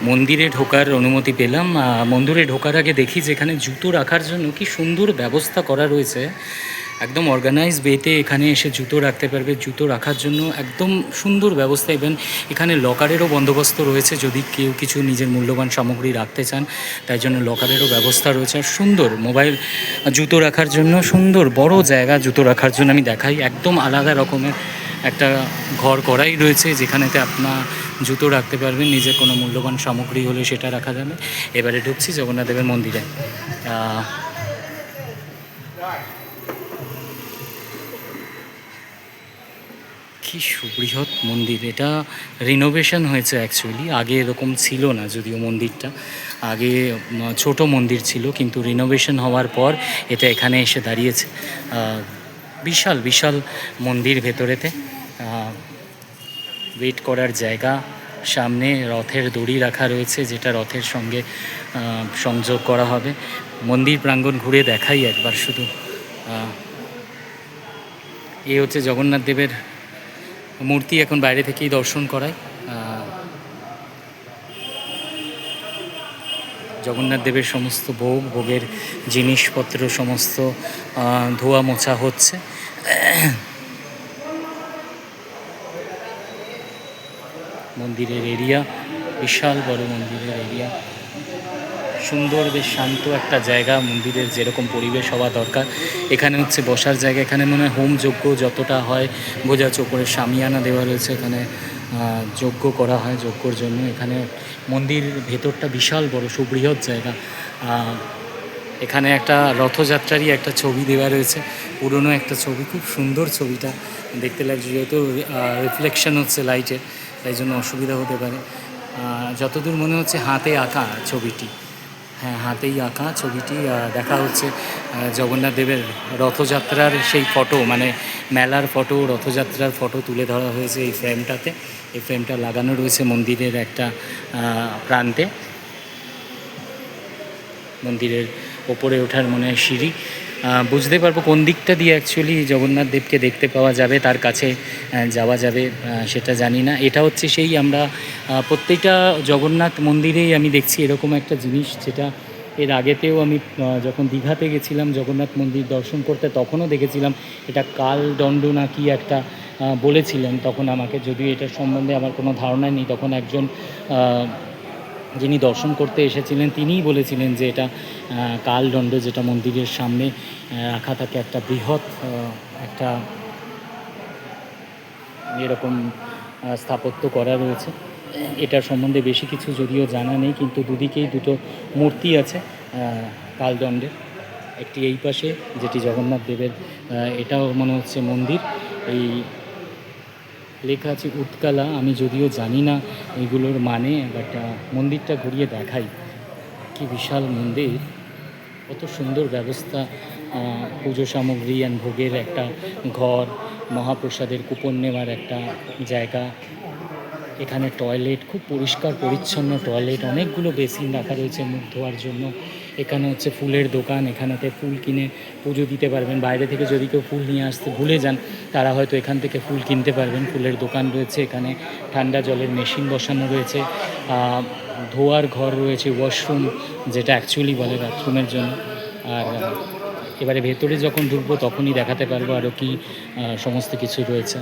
মন্দিরে ঢোকার অনুমতি পেলাম। মন্দিরে ঢোকার আগে দেখি যেখানে জুতো রাখার জন্য কি সুন্দর ব্যবস্থা করা রয়েছে। একদম অর্গানাইজ ওয়েতে এখানে এসে জুতো রাখতে পারবে, জুতো রাখার জন্য একদম সুন্দর ব্যবস্থা। ইভেন এখানে লকারেরও বন্দোবস্ত রয়েছে, যদি কেউ কিছু নিজের মূল্যবান সামগ্রী রাখতে চান তাই জন্য লকারেরও ব্যবস্থা রয়েছে। আর সুন্দর মোবাইল জুতো রাখার জন্য সুন্দর বড় জায়গা জুতো রাখার জন্য আমি দেখাই। একদম আলাদা রকমের একটা ঘর করাই রয়েছে যেখানেতে আপনার জুতো রাখতে পারবেন, নিজের কোনো মূল্যবান সামগ্রী হলে সেটা রাখা যাবে। এবারে ঢুকছি জগন্নাথ দেবের মন্দিরে। কি সুবৃহৎ মন্দির! এটা রিনোভেশন হয়েছে অ্যাকচুয়ালি, আগে এরকম ছিল না। যদিও মন্দিরটা আগে ছোট মন্দির ছিল, কিন্তু রিনোভেশন হওয়ার পর এটা এখানে এসে দাঁড়িয়েছে। বিশাল বিশাল মন্দির ভেতরেতে, ওয়েট করার জায়গা, সামনে রথের দড়ি রাখা রয়েছে যেটা রথের সঙ্গে সংযোগ করা হবে। মন্দির প্রাঙ্গণ ঘুরে দেখাই একবার শুধু। এ হচ্ছে জগন্নাথ দেবের মূর্তি, এখন বাইরে থেকেই দর্শন করায়। জগন্নাথ দেবের সমস্ত ভোগের জিনিসপত্র সমস্ত ধোয়া মোছা হচ্ছে। মন্দিরের এরিয়া বিশাল বড়, মন্দিরের এরিয়া সুন্দর, বেশ শান্ত একটা জায়গা। মন্দিরের যেরকম পরিবেশ হওয়া দরকার, এখানে হচ্ছে বসার জায়গা। এখানে মনে হয় হোম যজ্ঞ যতটা হয় বোঝা, চোপড়ে শামিয়ানা দেওয়া রয়েছে, এখানে যজ্ঞ করা হয়। যজ্ঞর জন্য এখানে মন্দির ভেতরটা বিশাল বড় সুবৃহৎ জায়গা। এখানে একটা রথযাত্রারই একটা ছবি দেওয়া রয়েছে, পুরনো একটা ছবি, খুব সুন্দর ছবিটা দেখতে লাগছে। যেহেতু রিফ্লেকশন হচ্ছে লাইটের, তাই জন্য অসুবিধা হতে পারে। যতদূর মনে হচ্ছে হাতে আঁকা ছবিটি, হ্যাঁ হাতেই আঁকা ছবিটি দেখা হচ্ছে। জগন্নাথ দেবের রথযাত্রার সেই ফটো, মানে মেলার ফটো, রথযাত্রার ফটো তুলে ধরা হয়েছে এই ফ্রেমটাতে। এই ফ্রেমটা লাগানো রয়েছে মন্দিরের একটা প্রান্তে। মন্দিরের ওপরে ওঠার মনে হয় সিঁড়ি। বুঝতে পারবো কোন দিকটা দিয়ে অ্যাকচুয়ালি জগন্নাথ দেবকে দেখতে পাওয়া যাবে, তার কাছে যাওয়া যাবে সেটা জানি না। এটা হচ্ছে সেই আমরা প্রত্যেকটা জগন্নাথ মন্দিরেই আমি দেখছি এরকম একটা জিনিস, যেটা এর আগেতেও আমি যখন দীঘাতে গেছিলাম জগন্নাথ মন্দির দর্শন করতে, তখনও দেখেছিলাম। এটা কালদণ্ড না কি একটা বলেছিলেন তখন আমাকে, যদিও এটার সম্বন্ধে আমার কোনো ধারণা নেই। তখন একজন যিনি দর্শন করতে এসেছিলেন তিনিই বলেছিলেন যে এটা কালদণ্ড, যেটা মন্দিরের সামনে রাখা থাকে একটা বৃহৎ একটা এরকম স্থাপত্য করা রয়েছে। এটার সম্বন্ধে বেশি কিছু যদিও জানা নেই, কিন্তু দুদিকেই দুটো মূর্তি আছে কালদণ্ডের। একটি এই পাশে যেটি জগন্নাথ দেবের, এটাও মনে হচ্ছে মন্দির। এই লেখা আছে উৎকালা, আমি যদিও জানি না এইগুলোর মানে, বাট মন্দিরটা ঘুরিয়ে দেখাই। কি বিশাল মন্দির, কত সুন্দর ব্যবস্থা। পুজো সামগ্রী অ্যান্ড ভোগের একটা ঘর, মহাপ্রসাদের কুপন নেওয়ার একটা জায়গা। এখানে টয়লেট, খুব পরিষ্কার পরিচ্ছন্ন টয়লেট, অনেকগুলো বেসিন রাখা রয়েছে মুখ ধোয়ার জন্য। এখানে হচ্ছে ফুলের দোকান, এখানেতে ফুল কিনে পুজো দিতে পারবেন। বাইরে থেকে যদি কেউ ফুল নিয়ে আসতে ভুলে যান, তারা হয়তো এখান থেকে ফুল কিনতে পারবেন। ফুলের দোকান রয়েছে এখানে, ঠান্ডা জলের মেশিন বসানো রয়েছে, ধোয়ার ঘর রয়েছে, ওয়াশরুম যেটা অ্যাকচুয়ালি বলে বাথরুমের জন্য। আর এবারে ভেতরে যখন ঢুকবো তখনই দেখাতে পারবো আরও কি সমস্ত কিছু রয়েছে।